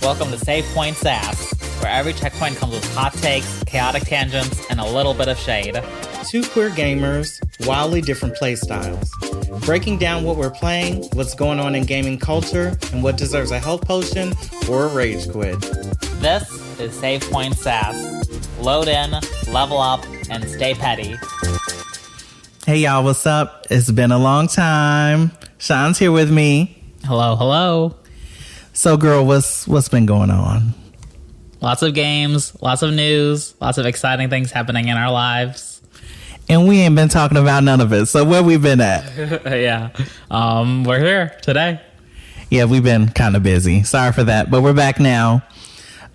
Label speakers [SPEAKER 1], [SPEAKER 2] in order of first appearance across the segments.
[SPEAKER 1] Welcome to Save Point Sass, where every checkpoint comes with hot takes, chaotic tangents, and a little bit of shade.
[SPEAKER 2] Two queer gamers, wildly different play styles. Breaking down what we're playing, what's going on in gaming culture, and what deserves a health potion or a rage quit.
[SPEAKER 1] This is Save Point Sass. Load in, level up, and stay petty.
[SPEAKER 2] Hey y'all, what's up? It's been a long time. Sean's here with me.
[SPEAKER 1] Hello, hello.
[SPEAKER 2] So girl, what's been going on?
[SPEAKER 1] Lots of games, lots of news, lots of exciting things happening in our lives.
[SPEAKER 2] And we ain't been talking about none of it. So where we been at?
[SPEAKER 1] Yeah. We're here today.
[SPEAKER 2] Yeah, we've been kind of busy. Sorry for that, but we're back now.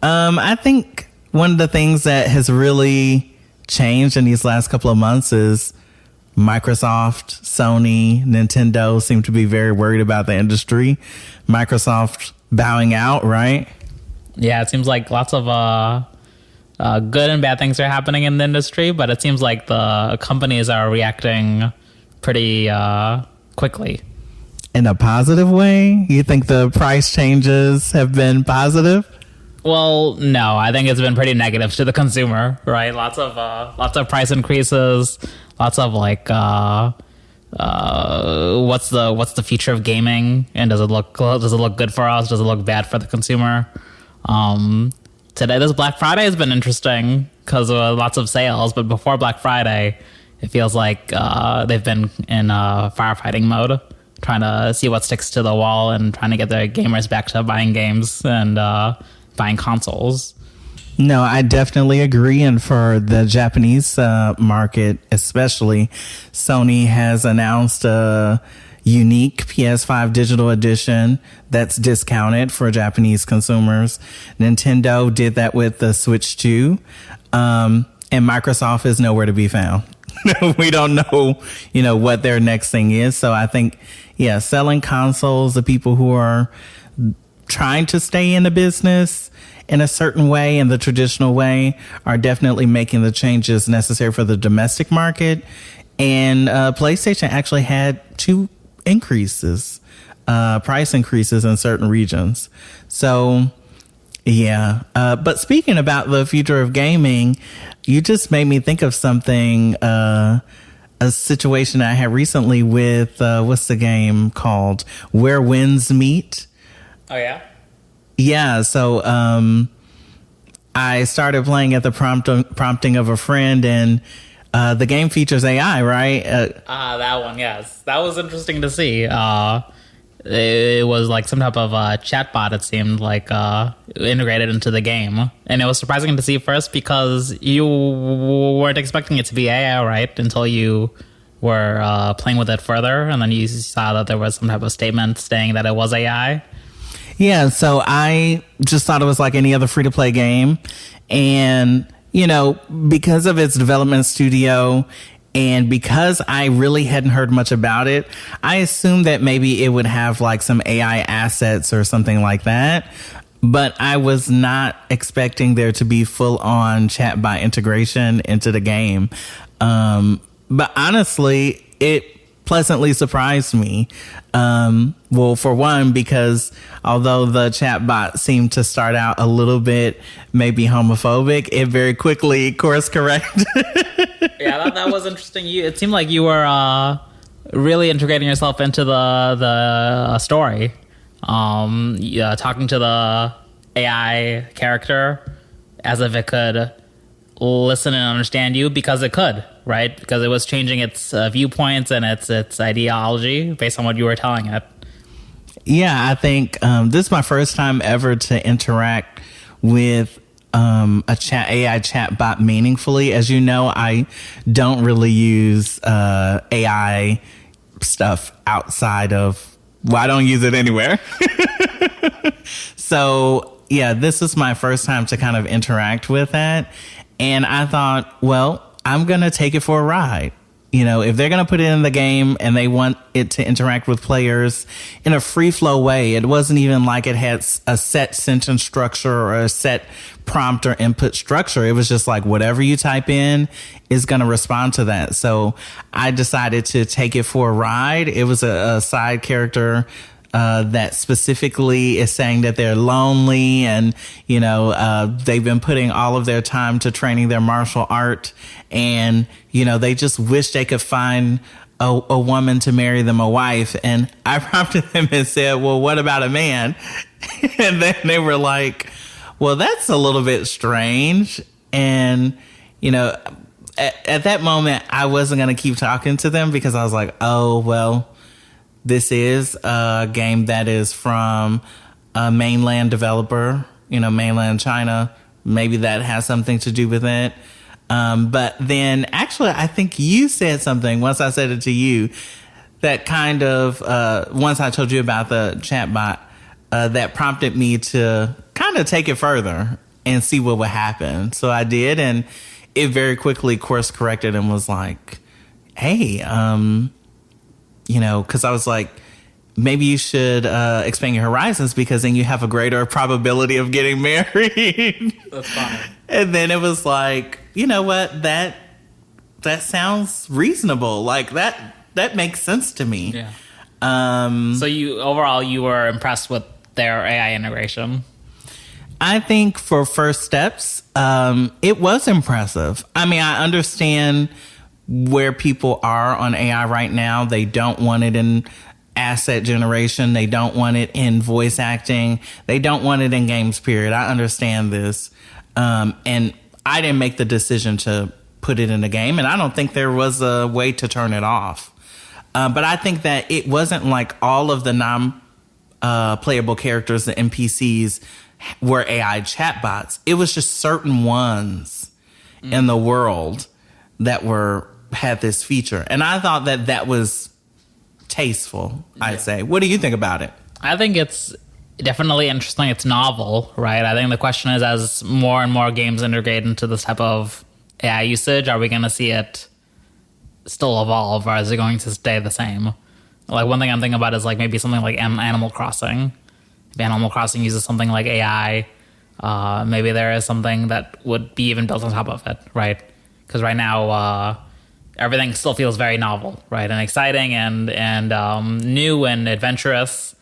[SPEAKER 2] I think one of the things that has really changed in these last couple of months is Microsoft, Sony, Nintendo seem to be very worried about the industry. Microsoft bowing out, right?
[SPEAKER 1] Yeah, it seems like lots of good and bad things are happening in the industry, but it seems like the companies are reacting pretty quickly.
[SPEAKER 2] In a positive way? You think the price changes have been positive?
[SPEAKER 1] Well, no, I think it's been pretty negative to the consumer, right? Lots of price increases, lots of like what's the future of gaming, and does it look good for us? Does it look bad for the consumer? Today, this Black Friday has been interesting because of lots of sales, but before Black Friday, it feels like they've been in firefighting mode, trying to see what sticks to the wall and trying to get their gamers back to buying games and buying consoles.
[SPEAKER 2] No, I definitely agree. And for the Japanese market, especially, Sony has announced a unique PS5 digital edition that's discounted for Japanese consumers. Nintendo did that with the Switch 2. And Microsoft is nowhere to be found. We don't know, what their next thing is. So I think, selling consoles, the people who are trying to stay in the business in a certain way, in the traditional way, are definitely making the changes necessary for the domestic market. And PlayStation actually had two increases, price increases in certain regions. So, yeah. But speaking about the future of gaming, you just made me think of something, a situation I had recently with, what's the game called? Where Winds Meet.
[SPEAKER 1] Oh, yeah?
[SPEAKER 2] Yeah, so I started playing at the prompting of a friend, and the game features AI, right?
[SPEAKER 1] That one, yes. That was interesting to see. It was like some type of chatbot, it seemed like, integrated into the game. And it was surprising to see first because you weren't expecting it to be AI, right? Until you were playing with it further, and then you saw that there was some type of statement saying that it was AI.
[SPEAKER 2] Yeah, so I just thought it was like any other free-to-play game. And, because of its development studio and because I really hadn't heard much about it, I assumed that maybe it would have like some AI assets or something like that. But I was not expecting there to be full-on chatbot integration into the game. But honestly, it pleasantly surprised me. Well, for one, because although the chatbot seemed to start out a little bit maybe homophobic, it very quickly course corrected.
[SPEAKER 1] Yeah, that was interesting. It seemed like you were really integrating yourself into the story. Talking to the AI character as if it could listen and understand you, because it could, right? Because it was changing its viewpoints and its ideology based on what you were telling it.
[SPEAKER 2] Yeah, I think this is my first time ever to interact with a AI chatbot meaningfully. As you know, I don't really use AI stuff outside of, I don't use it anywhere. So, yeah, this is my first time to kind of interact with that. And I thought, well, I'm going to take it for a ride. If they're going to put it in the game and they want it to interact with players in a free flow way, it wasn't even like it had a set sentence structure or a set prompt or input structure. It was just like whatever you type in is going to respond to that. So I decided to take it for a ride. It was a side character that specifically is saying that they're lonely and, they've been putting all of their time to training their martial art and, they just wish they could find a woman to marry them a wife. And I prompted them and said, well, what about a man? And then they were like, well, that's a little bit strange. And, at that moment, I wasn't going to keep talking to them because I was like, oh, well, this is a game that is from a mainland developer, mainland China. Maybe that has something to do with it. But then actually, I think you said something once I said it to you that kind of, once I told you about the chatbot, that prompted me to kind of take it further and see what would happen. So I did, and it very quickly course corrected and was like, hey, because I was like, maybe you should expand your horizons because then you have a greater probability of getting married.
[SPEAKER 1] That's fine.
[SPEAKER 2] And then it was like, you know what, that sounds reasonable. Like that makes sense to me.
[SPEAKER 1] Yeah. So you were impressed with their AI integration?
[SPEAKER 2] I think for first steps, it was impressive. I mean, I understand where people are on AI right now. They don't want it in asset generation. They don't want it in voice acting. They don't want it in games, period. I understand this. And I didn't make the decision to put it in the game. And I don't think there was a way to turn it off. But I think that it wasn't like all of the non-playable characters, the NPCs, were AI chatbots. It was just certain ones in the world that had this feature. And I thought that was tasteful, I'd say. What do you think about it?
[SPEAKER 1] I think it's definitely interesting. It's novel, right? I think the question is, as more and more games integrate into this type of AI usage, are we going to see it still evolve, or is it going to stay the same? Like, one thing I'm thinking about is like maybe something like Animal Crossing. If Animal Crossing uses something like AI, maybe there is something that would be even built on top of it, right? Because right now, everything still feels very novel, right? And exciting and new and adventurous.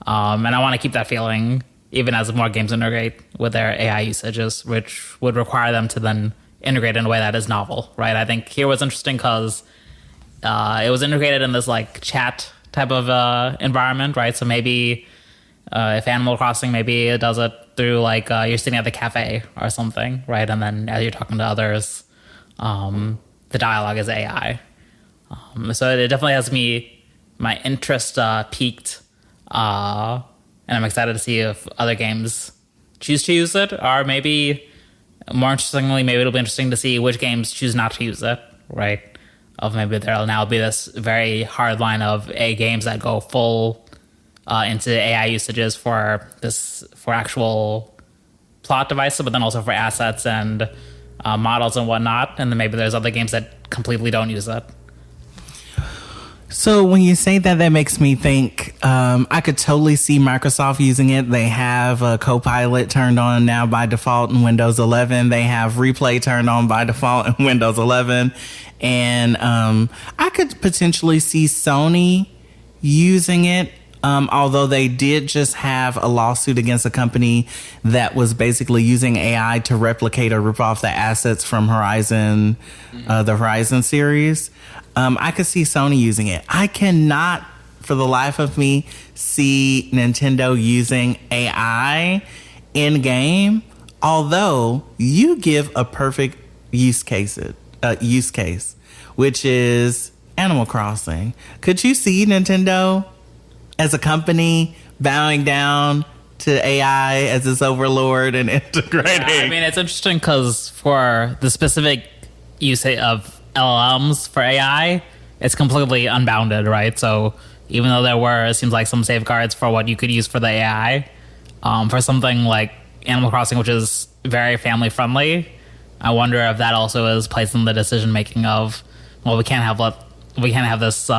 [SPEAKER 1] And I want to keep that feeling even as more games integrate with their AI usages, which would require them to then integrate in a way that is novel, right? I think here was interesting because it was integrated in this like chat type of environment, right? So maybe if Animal Crossing, maybe it does it through like you're sitting at the cafe or something, right? And then as you're talking to others, the dialogue is AI. So it definitely has my interest peaked, and I'm excited to see if other games choose to use it, or maybe more interestingly, maybe it'll be interesting to see which games choose not to use it, right? Of maybe there'll now be this very hard line of games that go full into AI usages for actual plot devices, but then also for assets and models and whatnot. And then maybe there's other games that completely don't use it.
[SPEAKER 2] So when you say that, that makes me think I could totally see Microsoft using it. They have a Copilot turned on now by default in Windows 11. They have Replay turned on by default in Windows 11. And I could potentially see Sony using it. Although they did just have a lawsuit against a company that was basically using AI to replicate or rip off the assets from Horizon, the Horizon series. I could see Sony using it. I cannot, for the life of me, see Nintendo using AI in game. Although you give a perfect use case, which is Animal Crossing. Could you see Nintendo as a company bowing down to AI as its overlord and integrating?
[SPEAKER 1] Yeah, I mean, it's interesting because for the specific use of LLMs for AI, it's completely unbounded, right? So even though there were, it seems like, some safeguards for what you could use for the AI, for something like Animal Crossing, which is very family friendly, I wonder if that also is placed in the decision making of, well, we can't have this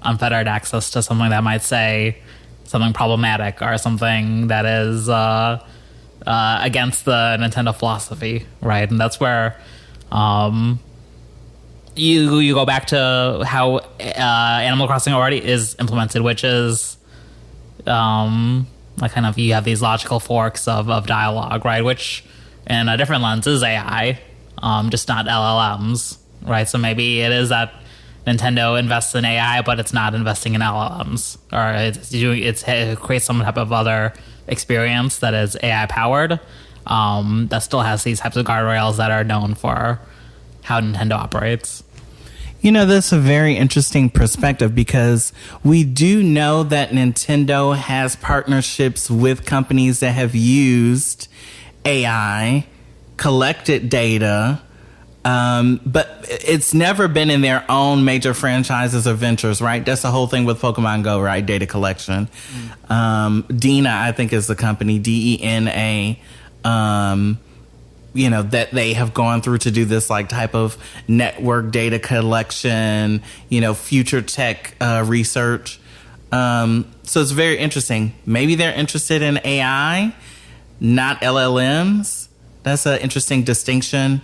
[SPEAKER 1] unfettered access to something that might say something problematic or something that is against the Nintendo philosophy, right? And that's where you go back to how Animal Crossing already is implemented, which is like kind of you have these logical forks of dialogue, right? Which in a different lens is AI, just not LLMs, right? So maybe it is that Nintendo invests in AI, but it's not investing in LLMs, or it creates some type of other experience that is AI powered, that still has these types of guardrails that are known for how Nintendo operates.
[SPEAKER 2] You know, that's a very interesting perspective, because we do know that Nintendo has partnerships with companies that have used AI, collected data, but it's never been in their own major franchises or ventures, right? That's the whole thing with Pokemon Go, right? Data collection. Dena, I think, is the company, DENA, that they have gone through to do this like type of network data collection, future tech research. So it's very interesting. Maybe they're interested in AI, not LLMs. That's an interesting distinction.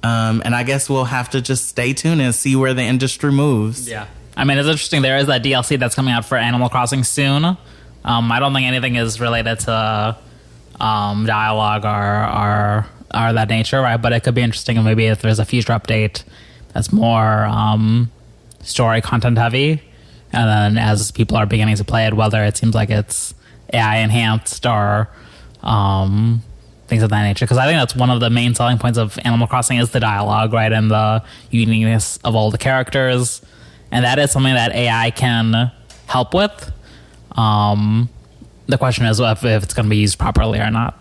[SPEAKER 2] And I guess we'll have to just stay tuned and see where the industry moves.
[SPEAKER 1] Yeah. I mean, it's interesting. There is that DLC that's coming out for Animal Crossing soon. I don't think anything is related to dialogue or that nature, right? But it could be interesting, and maybe if there's a future update that's more story content heavy, and then as people are beginning to play it, whether it seems like it's AI enhanced or things of that nature. Because I think that's one of the main selling points of Animal Crossing is the dialogue, right? And the uniqueness of all the characters. And that is something that AI can help with. The question is if it's going to be used properly or not.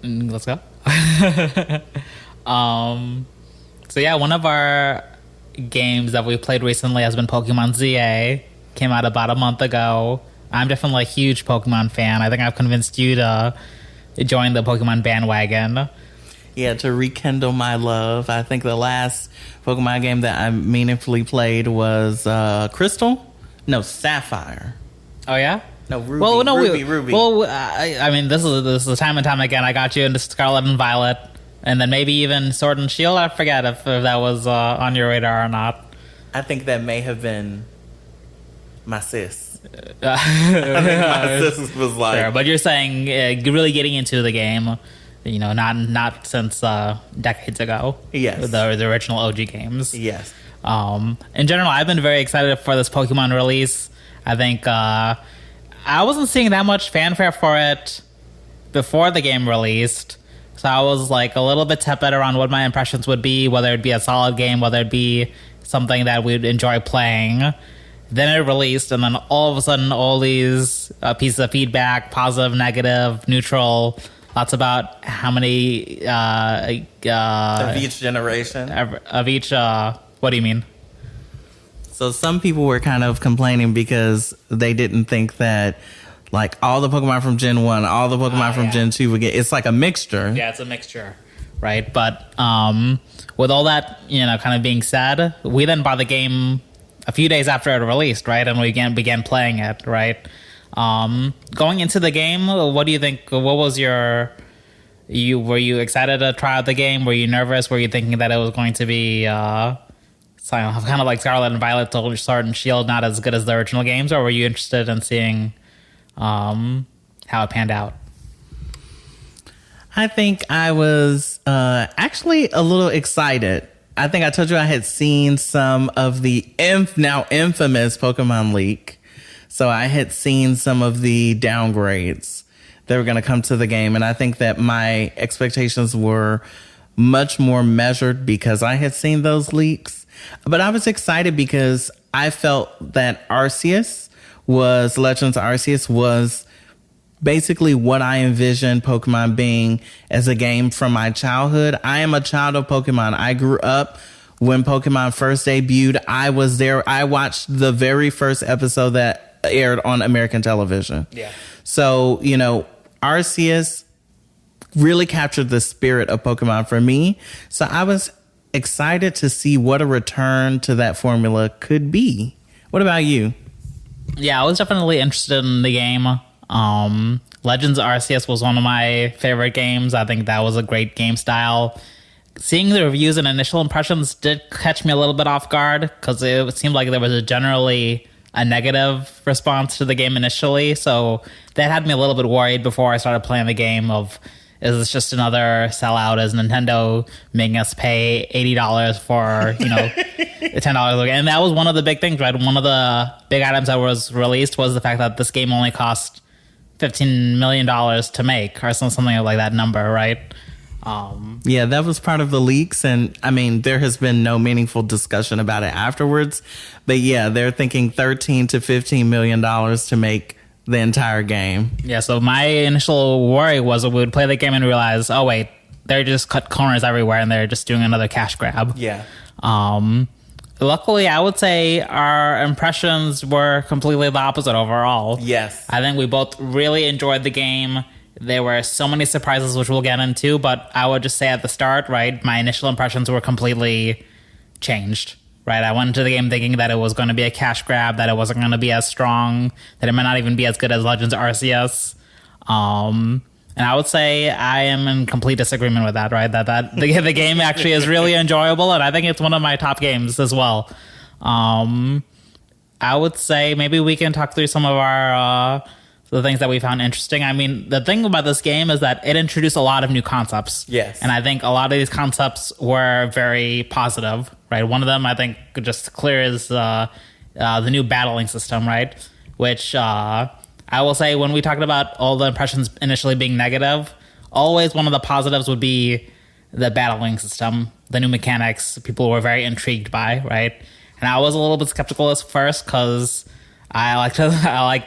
[SPEAKER 1] Let's go. So yeah, one of our games that we played recently has been Pokémon ZA. Came out about a month ago. I'm definitely a huge Pokemon fan. I think I've convinced you to join the Pokemon bandwagon.
[SPEAKER 2] Yeah, to rekindle my love. I think the last Pokemon game that I meaningfully played was Crystal? No, Sapphire.
[SPEAKER 1] Oh, yeah?
[SPEAKER 2] No, Ruby. Ruby.
[SPEAKER 1] Well, I mean, this is time and time again. I got you into Scarlet and Violet, and then maybe even Sword and Shield. I forget if that was on your radar or not.
[SPEAKER 2] I think that may have been my sis. I think my sis was like...
[SPEAKER 1] Sure, but you're saying really getting into the game, not since decades ago.
[SPEAKER 2] Yes.
[SPEAKER 1] The original OG games.
[SPEAKER 2] Yes.
[SPEAKER 1] In general, I've been very excited for this Pokemon release. I think... I wasn't seeing that much fanfare for it before the game released, so I was like a little bit tepid around what my impressions would be, whether it'd be a solid game, whether it'd be something that we'd enjoy playing. Then it released, and then all of a sudden, all these pieces of feedback, positive, negative, neutral, lots about how many...
[SPEAKER 2] of each generation?
[SPEAKER 1] Of each... what do you mean?
[SPEAKER 2] So some people were kind of complaining because they didn't think that like all the Pokemon from Gen 1, all the Pokemon from Gen 2 would get... It's like a mixture.
[SPEAKER 1] Yeah, it's a mixture, right? But with all that, kind of being said, we then bought the game a few days after it released, right? And we began playing it, right? Going into the game, what do you think? What was were you excited to try out the game? Were you nervous? Were you thinking that it was going to be... kind of like Scarlet and Violet, Sword and Shield, not as good as the original games, or were you interested in seeing how it panned out?
[SPEAKER 2] I think I was actually a little excited. I think I told you I had seen some of the now infamous Pokemon leak. So I had seen some of the downgrades that were going to come to the game. And I think that my expectations were much more measured because I had seen those leaks. But I was excited because I felt that Legends of Arceus was basically what I envisioned Pokemon being as a game from my childhood. I am a child of Pokemon. I grew up when Pokemon first debuted. I was there. I watched the very first episode that aired on American television.
[SPEAKER 1] Yeah.
[SPEAKER 2] So, Arceus really captured the spirit of Pokemon for me. So I was excited to see what a return to that formula could be. What about you?
[SPEAKER 1] Yeah, I was definitely interested in the game. Legends Arceus was one of my favorite games. I think that was a great game style. Seeing the reviews and initial impressions did catch me a little bit off guard because it seemed like there was generally a negative response to the game initially. So that had me a little bit worried before I started playing the game of, is this just another sellout? Is Nintendo making us pay $80 for, $10? And that was one of the big things, right? One of the big items that was released was the fact that this game only cost $15 million to make, or something like that number, right?
[SPEAKER 2] Yeah, that was part of the leaks. And I mean, there has been no meaningful discussion about it afterwards. But yeah, they're thinking $13 to $15 million to make the entire game.
[SPEAKER 1] Yeah, so my initial worry was we would play the game and realize, oh wait, they're just cut corners everywhere and they're just doing another cash grab.
[SPEAKER 2] Yeah.
[SPEAKER 1] Luckily, I would say our impressions were completely the opposite overall.
[SPEAKER 2] Yes.
[SPEAKER 1] I think we both really enjoyed the game. There were so many surprises, which we'll get into, but I would just say at the start, right, my initial impressions were completely changed, right? I went into the game thinking that it was going to be a cash grab, that it wasn't going to be as strong, that it might not even be as good as Legends Arceus. And I would say I am in complete disagreement with that, right? That the game actually is really enjoyable, and I think it's one of my top games as well. I would say maybe we can talk through some of our the things that we found interesting. I mean, the thing about this game is that it introduced a lot of new concepts.
[SPEAKER 2] Yes.
[SPEAKER 1] And I think a lot of these concepts were very positive, right? One of them, I think, just clear is the new battling system, right? Which I will say, when we talked about all the impressions initially being negative, always one of the positives would be the battling system, the new mechanics people were very intrigued by, right? And I was a little bit skeptical at first because I like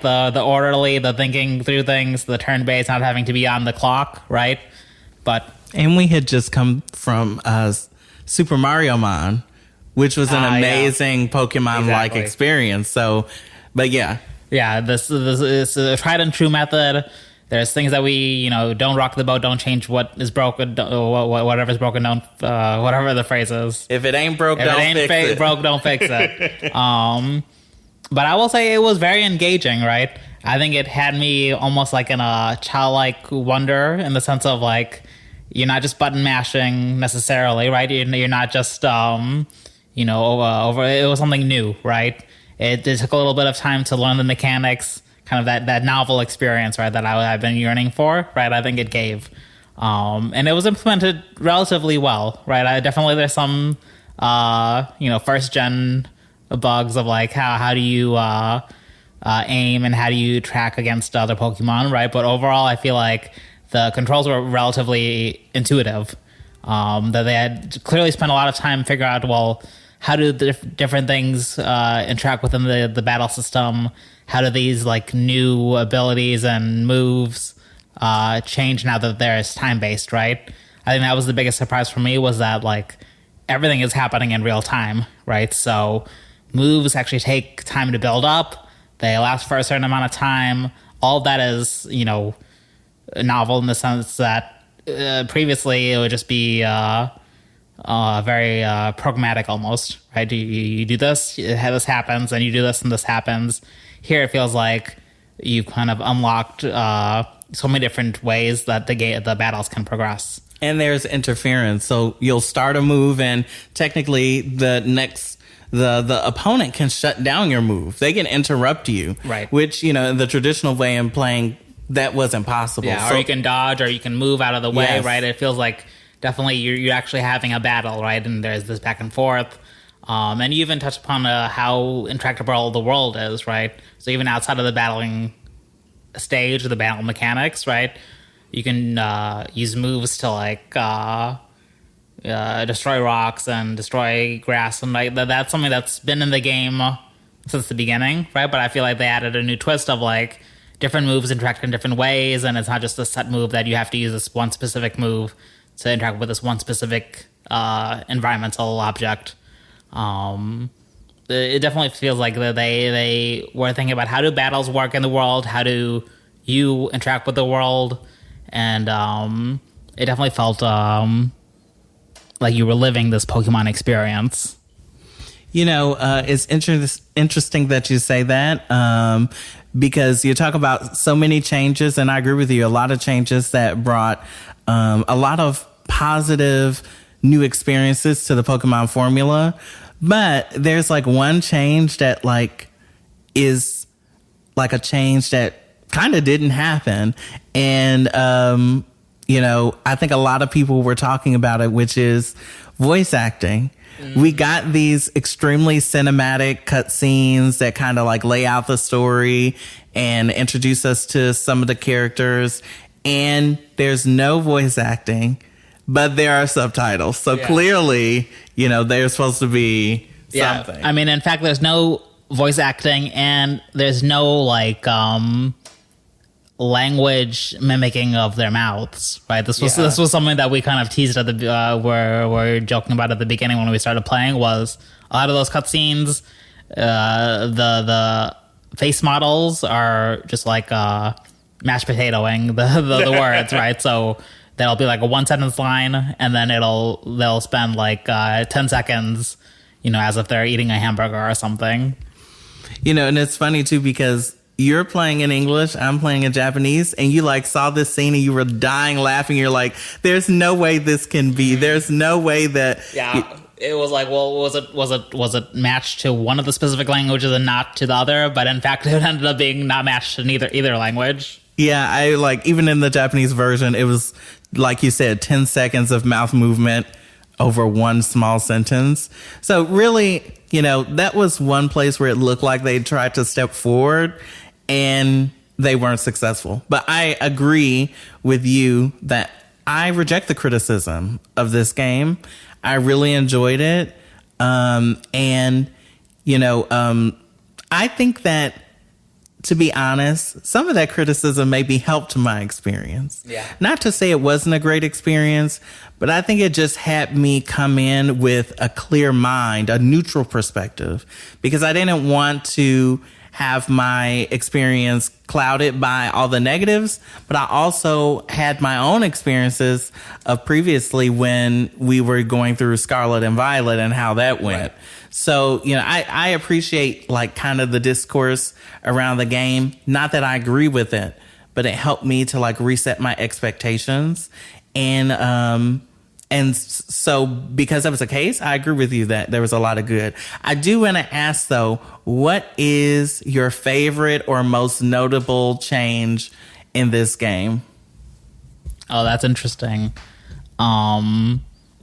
[SPEAKER 1] the orderly, the thinking through things, the turn-based, not having to be on the clock, right?
[SPEAKER 2] And we had just come from Super Mario Man, which was an amazing Pokemon-like experience. So, but yeah.
[SPEAKER 1] Yeah, this is a tried and true method. There's things that we, don't rock the boat, don't change what is broken, whatever's broken, don't, whatever the phrase is.
[SPEAKER 2] If it ain't broke, don't fix it.
[SPEAKER 1] Broke, don't fix it. But I will say it was very engaging, right? I think it had me almost like in a childlike wonder, in the sense of like, you're not just button mashing necessarily, right? You're not just, over. It was something new, right? It took a little bit of time to learn the mechanics, kind of that novel experience, right? That I've been yearning for, right? I think it gave, and it was implemented relatively well, right? There's some, first gen bugs of like how do you aim and how do you track against other Pokemon, right? But overall, I feel like the controls were relatively intuitive. That they had clearly spent a lot of time figuring out, well, how do the different things interact within the battle system? How do these like new abilities and moves change now that there's time-based, right? I think that was the biggest surprise for me, was that like everything is happening in real time, right? So moves actually take time to build up. They last for a certain amount of time. All of that is, novel in the sense that previously it would just be very programmatic almost, right? You do this, this happens, and you do this and this happens. Here it feels like you've kind of unlocked so many different ways that the battles can progress.
[SPEAKER 2] And there's interference. So you'll start a move and technically the opponent can shut down your move. They can interrupt you.
[SPEAKER 1] Right.
[SPEAKER 2] Which, in the traditional way in playing, that wasn't possible.
[SPEAKER 1] Yeah, or you can dodge, or you can move out of the way, yes. Right? It feels like definitely you're actually having a battle, right? And there's this back and forth. And you even touched upon how intractable the world is, right? So even outside of the battling stage, the battle mechanics, right? You can use moves to like destroy rocks and destroy grass, and like that's something that's been in the game since the beginning, right? But I feel like they added a new twist of like different moves interact in different ways, and it's not just a set move that you have to use this one specific move to interact with this one specific environmental object. it definitely feels like that they were thinking about how do battles work in the world, how do you interact with the world, and it definitely felt like you were living this Pokemon experience.
[SPEAKER 2] It's interesting that you say that, because you talk about so many changes, and I agree with you. A lot of changes that brought a lot of positive new experiences to the Pokemon formula. But there's like one change that like is like a change that kind of didn't happen. And, I think a lot of people were talking about it, which is voice acting. We got these extremely cinematic cutscenes that kind of like lay out the story and introduce us to some of the characters. And there's no voice acting, but there are subtitles. So clearly, they're supposed to be something.
[SPEAKER 1] I mean, in fact, there's no voice acting and there's no like language mimicking of their mouths, right? This was something that we kind of teased at the we're joking about at the beginning when we started playing. Was a lot of those cutscenes, the face models are just like mashed potatoing the words, right? So there'll be like a 1-sentence line, and then they'll spend like 10 seconds, as if they're eating a hamburger or something.
[SPEAKER 2] And it's funny too because you're playing in English, I'm playing in Japanese, and you like saw this scene and you were dying laughing. You're like, there's no way this can be. There's no way that.
[SPEAKER 1] Yeah. It was like, well, was it matched to one of the specific languages and not to the other? But in fact, it ended up being not matched in either language.
[SPEAKER 2] Yeah, I like, even in the Japanese version, it was, like you said, 10 seconds of mouth movement over one small sentence. So really, that was one place where it looked like they tried to step forward and they weren't successful. But I agree with you that I reject the criticism of this game. I really enjoyed it. I think that, to be honest, some of that criticism maybe helped my experience.
[SPEAKER 1] Yeah.
[SPEAKER 2] Not to say it wasn't a great experience, but I think it just had me come in with a clear mind, a neutral perspective, because I didn't want to have my experience clouded by all the negatives, but I also had my own experiences of previously when we were going through Scarlet and Violet and how that went. Right. So, I appreciate like kind of the discourse around the game. Not that I agree with it, but it helped me to like reset my expectations. And so because that was the case, I agree with you that there was a lot of good. I do want to ask though, what is your favorite or most notable change in this game?
[SPEAKER 1] Oh, that's interesting.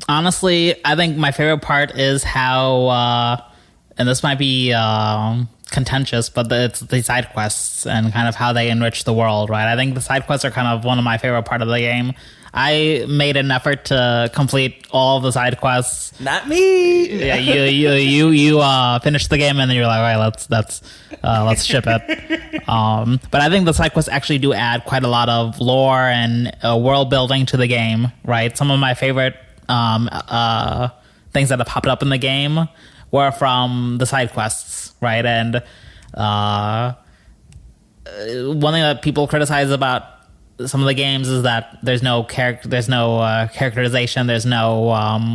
[SPEAKER 1] Honestly, I think my favorite part is how, and this might be contentious, but it's the side quests and kind of how they enrich the world, right? I think the side quests are kind of one of my favorite part of the game. I made an effort to complete all the side quests.
[SPEAKER 2] Not me.
[SPEAKER 1] Yeah, you finished the game and then you're like, all right, let's ship it. But I think the side quests actually do add quite a lot of lore and world building to the game, right? Some of my favorite things that have popped up in the game were from the side quests, right? And one thing that people criticize about some of the games is that there's no characterization, there's no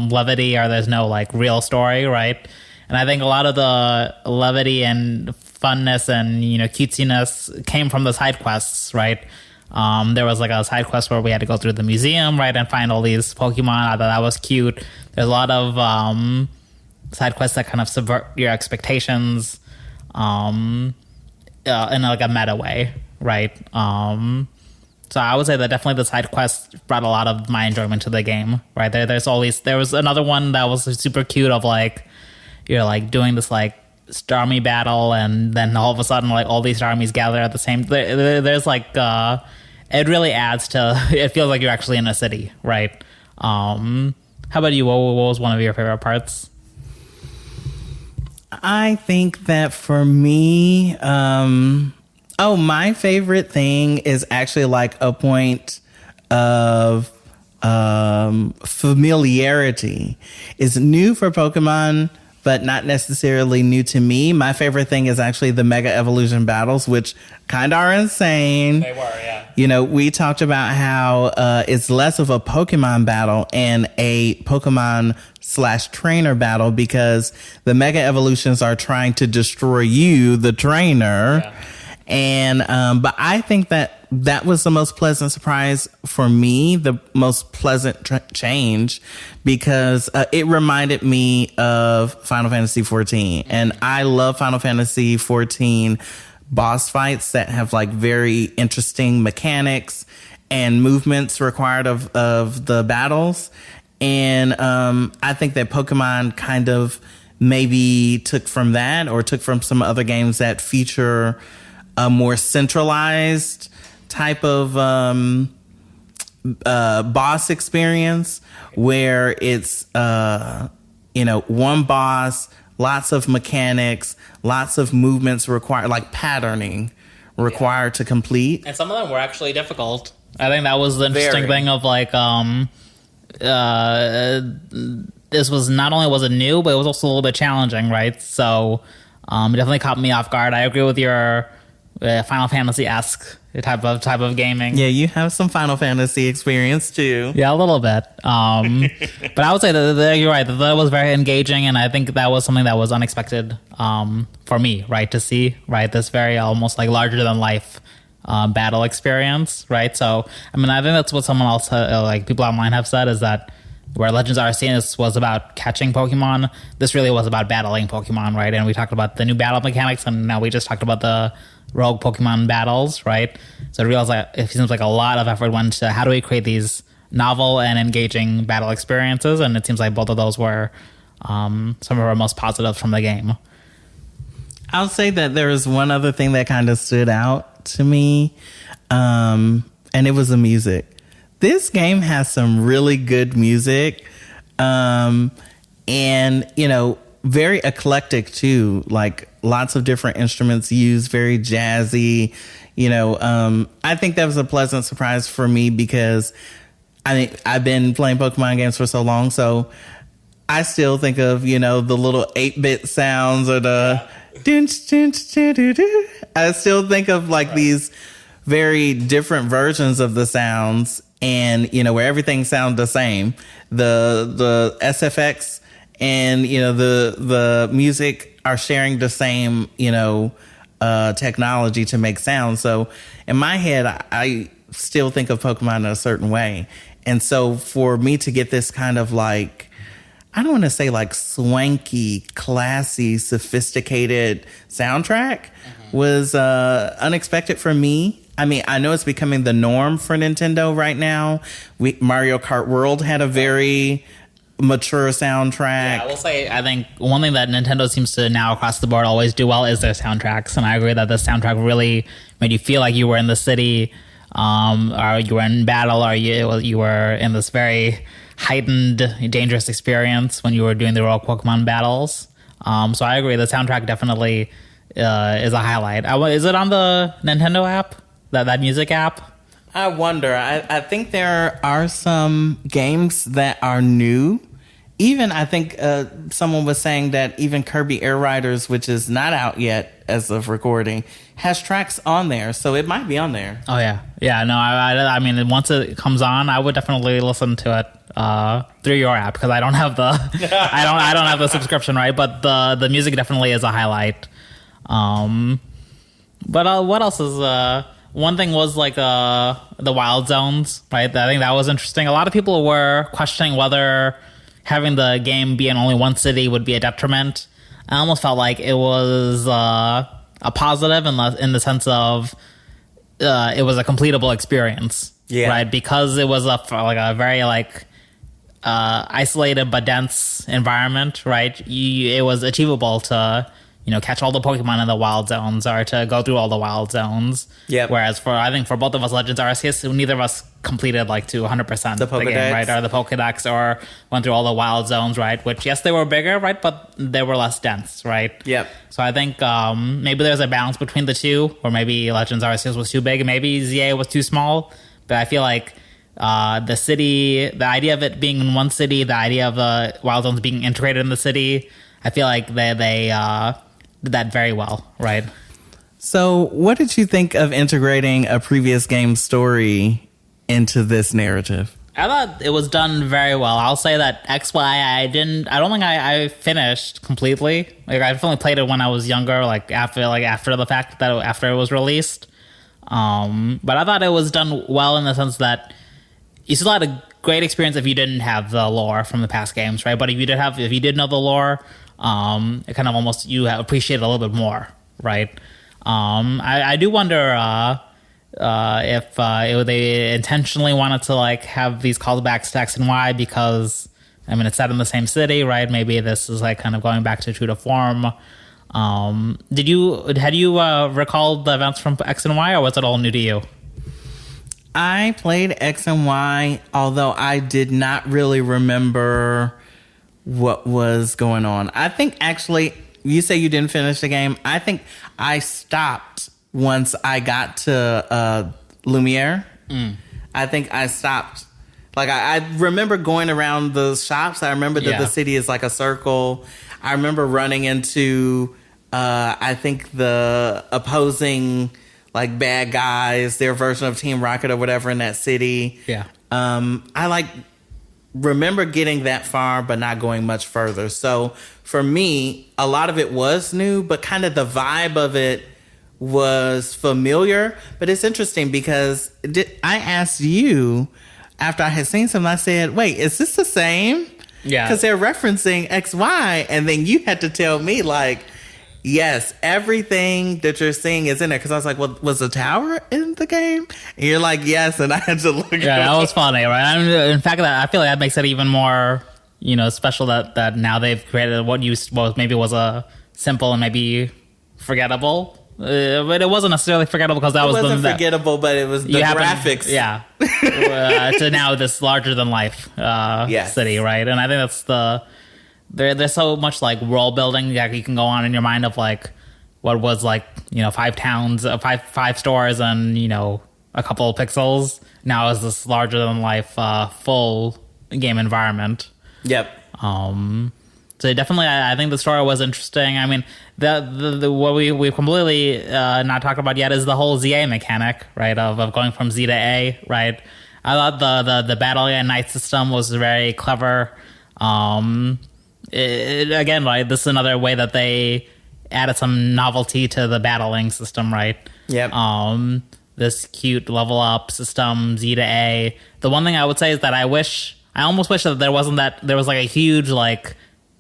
[SPEAKER 1] levity, or there's no like real story, right? And I think a lot of the levity and funness and cutesiness came from the side quests, right? There was like a side quest where we had to go through the museum, right, and find all these Pokemon. I thought that was cute. There's a lot of side quests that kind of subvert your expectations in like a meta way, right? So I would say that definitely the side quests brought a lot of my enjoyment to the game, right? There was another one that was super cute of like, you're like doing this like Starmie battle, and then all of a sudden like all these Starmies gather at the same. There's like it really adds to. It feels like you're actually in a city, right? How about you? What was one of your favorite parts?
[SPEAKER 2] I think that for me, my favorite thing is actually like a point of familiarity. It's new for Pokemon but not necessarily new to me. My favorite thing is actually the Mega Evolution battles, which kind of are insane.
[SPEAKER 1] They were, yeah.
[SPEAKER 2] You know, we talked about how it's less of a Pokemon battle and a Pokemon/trainer battle because the Mega Evolutions are trying to destroy you, the trainer.
[SPEAKER 1] Yeah.
[SPEAKER 2] And but I think that was the most pleasant surprise for me, the most pleasant change, because it reminded me of Final Fantasy 14. And I love Final Fantasy 14 boss fights that have like very interesting mechanics and movements required of the battles. And I think that Pokemon kind of maybe took from that or took from some other games that feature a more centralized type of boss experience where it's one boss, lots of mechanics, lots of movements required, like patterning required to complete.
[SPEAKER 1] And some of them were actually difficult. I think that was the interesting thing of like this was not only was it new, but it was also a little bit challenging, right? So it definitely caught me off guard. I agree with your Final Fantasy-esque type of gaming.
[SPEAKER 2] Yeah, you have some Final Fantasy experience too.
[SPEAKER 1] Yeah, a little bit. But I would say that you're right. That was very engaging, and I think that was something that was unexpected for me, right? To see, right, this very almost like larger than life battle experience, right? So, I mean, I think that's what someone else, like people online have said, is that where Legends Arceus was about catching Pokemon, this really was about battling Pokemon, right? And we talked about the new battle mechanics, and now we just talked about the rogue Pokemon battles, right? So it seems like a lot of effort went to how do we create these novel and engaging battle experiences, and it seems like both of those were some of our most positive from the game.
[SPEAKER 2] I'll say that there was one other thing that kind of stood out to me, and it was the music. This game has some really good music, and, very eclectic too, like lots of different instruments used, very jazzy. I think that was a pleasant surprise for me because I've been playing Pokemon games for so long, so I still think of, the little 8-bit sounds or the I still think of like these very different versions of the sounds, and where everything sounds the same. The SFX and the music are sharing the same technology to make sound. So in my head, I still think of Pokemon in a certain way, and so for me to get this kind of like, I don't want to say like swanky, classy, sophisticated soundtrack was unexpected for me. I mean, I know it's becoming the norm for Nintendo right now. Mario Kart World had a very mature soundtrack.
[SPEAKER 1] Yeah, I will say, I think one thing that Nintendo seems to now across the board always do well is their soundtracks. And I agree that the soundtrack really made you feel like you were in the city, or you were in battle, or you were in this very heightened, dangerous experience when you were doing the rogue Pokemon battles. So I agree, the soundtrack definitely is a highlight. Is it on the Nintendo app? That music app?
[SPEAKER 2] I wonder. I think there are some games that are new. Even I think someone was saying that even Kirby Air Riders, which is not out yet as of recording, has tracks on there. So it might be on there.
[SPEAKER 1] Oh yeah, yeah. No, I mean, once it comes on, I would definitely listen to it through your app because I don't have the I don't have the subscription, right? But the music definitely is a highlight. But what else is one thing was like the wild zones, right? I think that was interesting. A lot of people were questioning whether having the game be in only one city would be a detriment. I almost felt like it was a positive in the sense of it was a completable experience, right? Because it was a very isolated but dense environment, right? It was achievable to catch all the Pokemon in the wild zones or to go through all the wild zones. Yeah. Whereas I think for both of us, Legends Arceus, neither of us completed to 100% the game, right? Or the Pokedex, or went through all the wild zones, right? Which, yes, they were bigger, right? But they were less dense, right? Yep. So I think maybe there's a balance between the two, or maybe Legends Arceus was too big, and maybe ZA was too small. But I feel like the city, the idea of it being in one city, the idea of the wild zones being integrated in the city, I feel like they did that very well, right?
[SPEAKER 2] So, what did you think of integrating a previous game's story into this narrative?
[SPEAKER 1] I thought it was done very well. I'll say that XY, I don't think I finished completely. Like, I definitely played it when I was younger, after the fact that after it was released. But I thought it was done well in the sense that you still had a great experience if you didn't have the lore from the past games, right? But if you did know the lore, it kind of almost you appreciate it a little bit more, right? I do wonder if they intentionally wanted to have these callbacks to X and Y because it's set in the same city, right? Maybe this is kind of going back to true to form. Had you recalled the events from X and Y, or was it all new to you?
[SPEAKER 2] I played X and Y, although I did not really remember what was going on. I think actually, you say you didn't finish the game. I think I stopped once I got to Lumiere. I think I stopped. I remember going around the shops. I remember that the city is like a circle. I remember running into, I think, the opposing bad guys, their version of Team Rocket or whatever in that city.
[SPEAKER 1] Yeah.
[SPEAKER 2] I remember getting that far, but not going much further. So for me, a lot of it was new, but kind of the vibe of it was familiar. But it's interesting because I asked you after I had seen something, I said, wait, is this the same?
[SPEAKER 1] Yeah.
[SPEAKER 2] Because they're referencing XY. And then you had to tell me yes, everything that you're seeing is in there. Because I was like, well, was the tower in the game? And you're like, yes. And I had to look.
[SPEAKER 1] Yeah, that was funny, right? In fact, I feel like that makes it even more, special that now they've created what maybe was a simple and maybe forgettable. But it wasn't necessarily forgettable because it
[SPEAKER 2] wasn't forgettable, but it was the graphics.
[SPEAKER 1] Yeah. To now this larger than life city, right? And I think that's there's so much world building that you can go on in your mind of what was 5 towns, five stores, and a couple of pixels. Now is this larger than life full game environment.
[SPEAKER 2] Yep.
[SPEAKER 1] So definitely, I think the story was interesting. The what we've completely not talked about yet is the whole ZA mechanic, right? Of going from Z to A, right? I thought the battle and night system was very clever. Again, right, this is another way that they added some novelty to the battling system, right?
[SPEAKER 2] Yep.
[SPEAKER 1] This cute level up system, Z to A. The one thing I would say is that I almost wish that there was a huge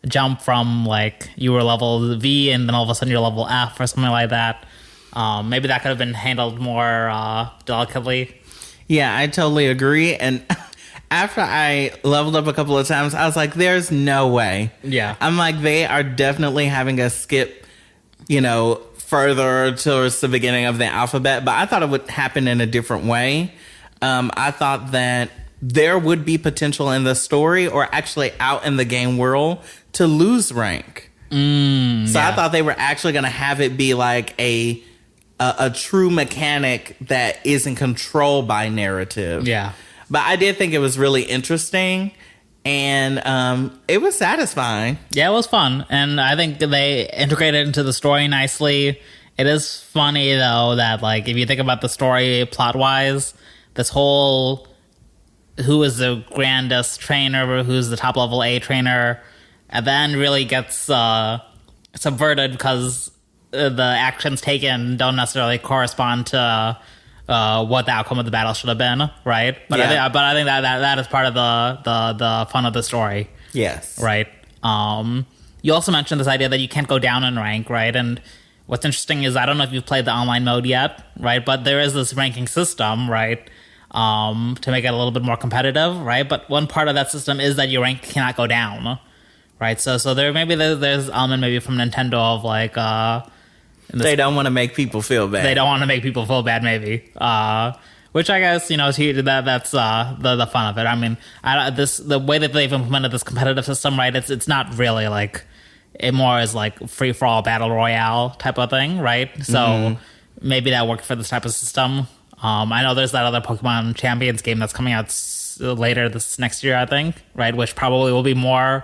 [SPEAKER 1] jump from you were level V and then all of a sudden you're level F or something like that. Maybe that could have been handled more delicately.
[SPEAKER 2] Yeah, I totally agree. And after I leveled up a couple of times, I was like, there's no way.
[SPEAKER 1] Yeah.
[SPEAKER 2] I'm like, they are definitely having us skip, further towards the beginning of the alphabet. But I thought it would happen in a different way. I thought that there would be potential in the story or actually out in the game world to lose rank. So I thought they were actually going to have it be a true mechanic that isn't controlled by narrative.
[SPEAKER 1] Yeah.
[SPEAKER 2] But I did think it was really interesting, and it was satisfying.
[SPEAKER 1] Yeah, it was fun, and I think they integrated it into the story nicely. It is funny, though, that if you think about the story plot-wise, this whole who is the grandest trainer, who's the top-level A trainer, and then really gets subverted because the actions taken don't necessarily correspond to what the outcome of the battle should have been, right? But I think that is part of the fun of the story.
[SPEAKER 2] Yes.
[SPEAKER 1] Right. You also mentioned this idea that you can't go down in rank, right? And what's interesting is I don't know if you've played the online mode yet, right? But there is this ranking system, right? To make it a little bit more competitive, right? But one part of that system is that your rank cannot go down, right? So there's element maybe from Nintendo of
[SPEAKER 2] they don't want to make people feel bad.
[SPEAKER 1] They don't want to make people feel bad, maybe. Which I guess that's the fun of it. The way that they've implemented this competitive system, right? It's not really it more is free for all battle royale type of thing, right? So maybe that worked for this type of system. I know there's that other Pokemon Champions game that's coming out later this next year, I think, right? Which probably will be more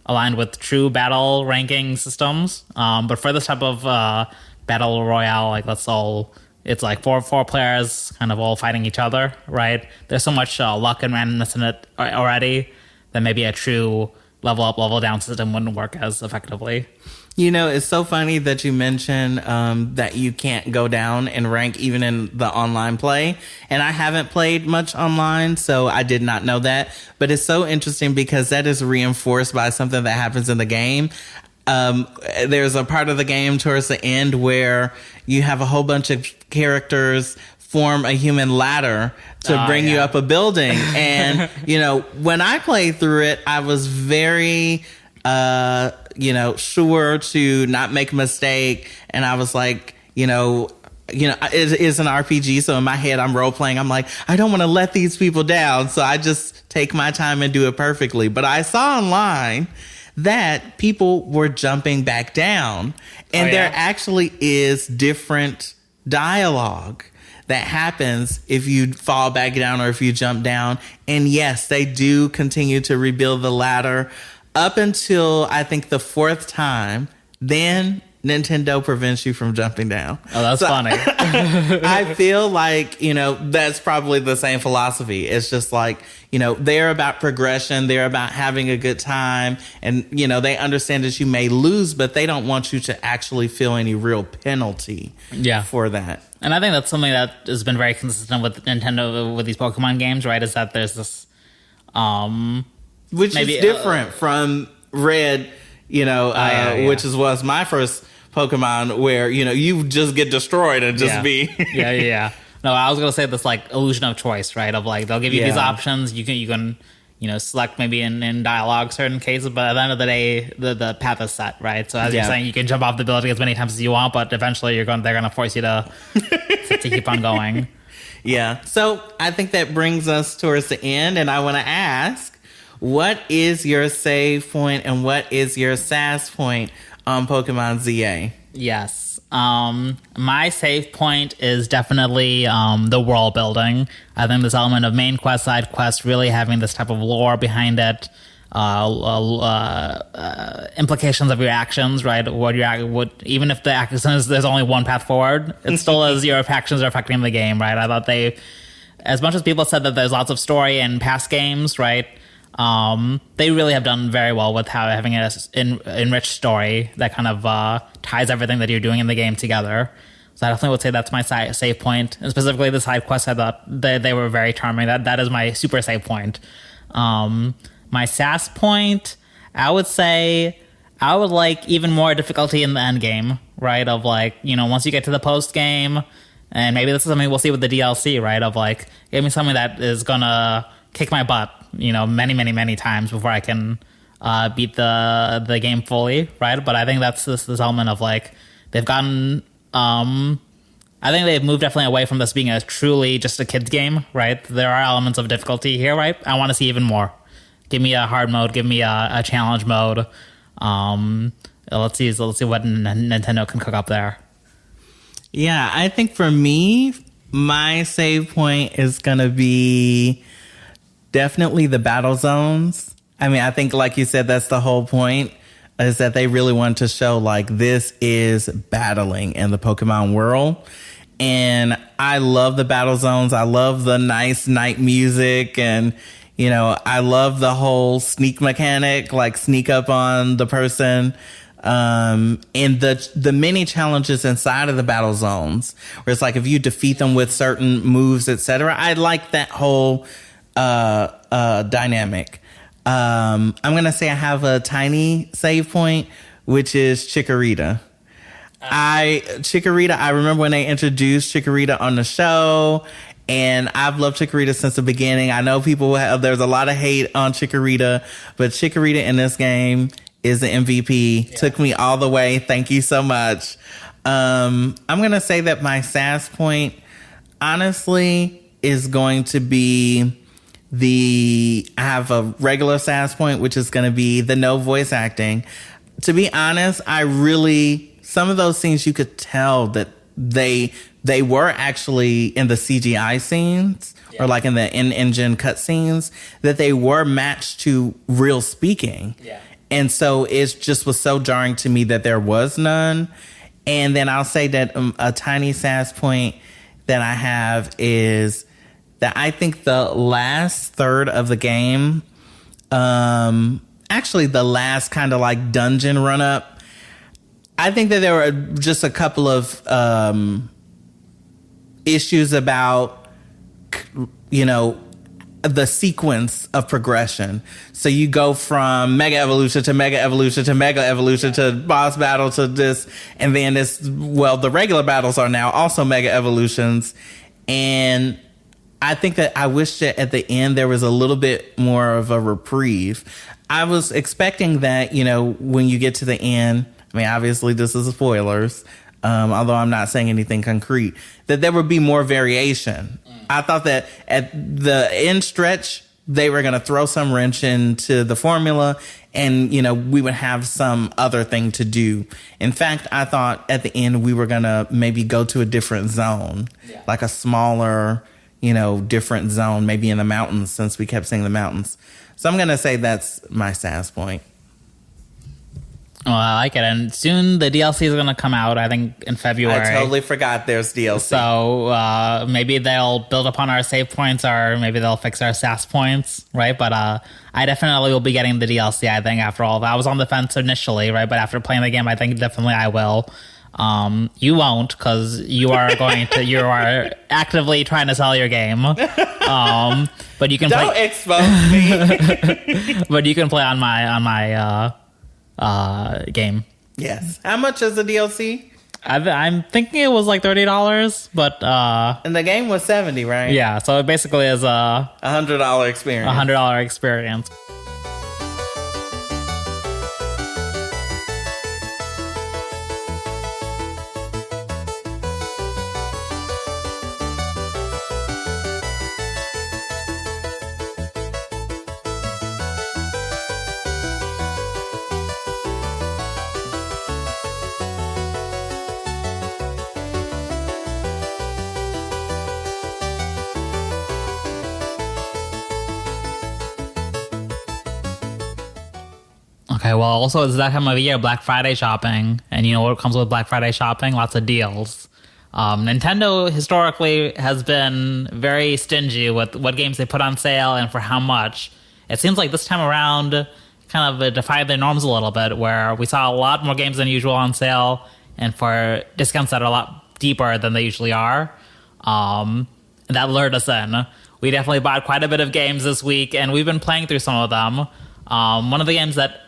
[SPEAKER 1] aligned with true battle ranking systems. But for this type of battle royale, like it's like four players kind of all fighting each other, right? There's so much luck and randomness in it already that maybe a true level up, level down system wouldn't work as effectively.
[SPEAKER 2] You know, it's so funny that you mention that you can't go down in rank even in the online play. And I haven't played much online, so I did not know that. But it's so interesting because that is reinforced by something that happens in the game. There's a part of the game towards the end where you have a whole bunch of characters form a human ladder to bring you up a building. And, you know, when I played through it, I was very... sure to not make a mistake. And I was like, it is an RPG. So in my head, I'm role playing. I'm like, I don't want to let these people down. So I just take my time and do it perfectly. But I saw online that people were jumping back down, and there actually is different dialogue that happens if you fall back down or if you jump down. And yes, they do continue to rebuild the ladder up until I think the fourth time. Then Nintendo prevents you from jumping down.
[SPEAKER 1] Oh, that's funny.
[SPEAKER 2] I feel like, that's probably the same philosophy. It's just like, they're about progression. They're about having a good time. And, they understand that you may lose, but they don't want you to actually feel any real penalty for that.
[SPEAKER 1] And I think that's something that has been very consistent with Nintendo with these Pokemon games, right? Is that there's this...
[SPEAKER 2] which is different from Red, which was my first Pokemon, where you just get destroyed and just be
[SPEAKER 1] No, I was gonna say this like illusion of choice, right? Of like they'll give you these options, you can select maybe in dialogue certain cases, but at the end of the day, the path is set, right? So as you're saying, you can jump off the building as many times as you want, but eventually they're gonna force you to keep on going.
[SPEAKER 2] Yeah. So I think that brings us towards the end, and I want to ask, what is your save point and what is your SAS point on Pokemon ZA?
[SPEAKER 1] Yes. My save point is definitely the world building. I think this element of main quest, side quest, really having this type of lore behind it, implications of your actions, right? Even if the actions, there's only one path forward, it still is your actions are affecting the game, right? I thought as much as people said that there's lots of story in past games, right? They really have done very well with having an enriched story that kind of ties everything that you're doing in the game together. So I definitely would say that's my save point. And specifically the side quests, I thought they were very charming. That is my super save point. My SAS point, I would say I would like even more difficulty in the end game, right? Of like, once you get to the post game, and maybe this is something we'll see with the DLC, right? Of like, give me something that is gonna kick my butt, many, many, many times before I can beat the game fully, right? But I think that's this element of like, they've gotten, I think they've moved definitely away from this being a truly just a kid's game, right? There are elements of difficulty here, right? I want to see even more. Give me a hard mode, give me a challenge mode. Let's see what Nintendo can cook up there.
[SPEAKER 2] Yeah, I think for me, my save point is going to be definitely the battle zones. I mean, I think, like you said, that's the whole point, is that they really want to show, like, this is battling in the Pokemon world. And I love the battle zones. I love the nice night music. And, I love the whole sneak mechanic, like sneak up on the person. And the many challenges inside of the battle zones, where it's like, if you defeat them with certain moves, etc. I like that whole dynamic. I'm gonna say I have a tiny save point, which is Chikorita. I remember when they introduced Chikorita on the show, and I've loved Chikorita since the beginning. I know there's a lot of hate on Chikorita, but Chikorita in this game is the MVP. Yeah. Took me all the way. Thank you so much. I'm gonna say that my SAS point, honestly, is going to be I have a regular SAS point, which is going to be the no voice acting. To be honest, some of those scenes you could tell that they were actually in the CGI scenes, or like in the in-engine cutscenes, that they were matched to real speaking. Yeah. And so it just was so jarring to me that there was none. And then I'll say that a tiny sass point that I have is that I think the last third of the game, actually the last kind of like dungeon run up, I think that there were just a couple of issues about, you know, the sequence of progression. So you go from mega evolution to mega evolution to mega evolution to boss battle to this, and then the regular battles are now also mega evolutions. And I think that I wish that at the end there was a little bit more of a reprieve. I was expecting that, you know, when you get to the end, I mean, obviously this is spoilers, although I'm not saying anything concrete, that there would be more variation. I thought that at the end stretch, they were going to throw some wrench into the formula and, you know, we would have some other thing to do. In fact, I thought at the end we were going to maybe go to a different zone, like a smaller, you know, different zone, maybe in the mountains, since we kept saying the mountains. So I'm going to say that's my sass point.
[SPEAKER 1] Well, I like it. And soon the DLC is going to come out, I think, in February.
[SPEAKER 2] I totally forgot there's DLC.
[SPEAKER 1] So maybe they'll build upon our save points, or maybe they'll fix our sass points, right? But I definitely will be getting the DLC, I think, after all. I was on the fence initially, right? But after playing the game, I think definitely I will. You won't, because you are you are actively trying to sell your game. But you can
[SPEAKER 2] Don't expose me.
[SPEAKER 1] But you can play on my game.
[SPEAKER 2] Yes. How much is the DLC?
[SPEAKER 1] I'm thinking it was like $30, but
[SPEAKER 2] and the game was $70, right?
[SPEAKER 1] Yeah, so it basically is a
[SPEAKER 2] $100 experience.
[SPEAKER 1] $100 experience. Okay, well, also it's that time of year, Black Friday shopping, and you know what comes with Black Friday shopping? Lots of deals. Nintendo historically has been very stingy with what games they put on sale and for how much. It seems like this time around kind of defied their norms a little bit, where we saw a lot more games than usual on sale and for discounts that are a lot deeper than they usually are. And that lured us in. We definitely bought quite a bit of games this week, and we've been playing through some of them. One of the games that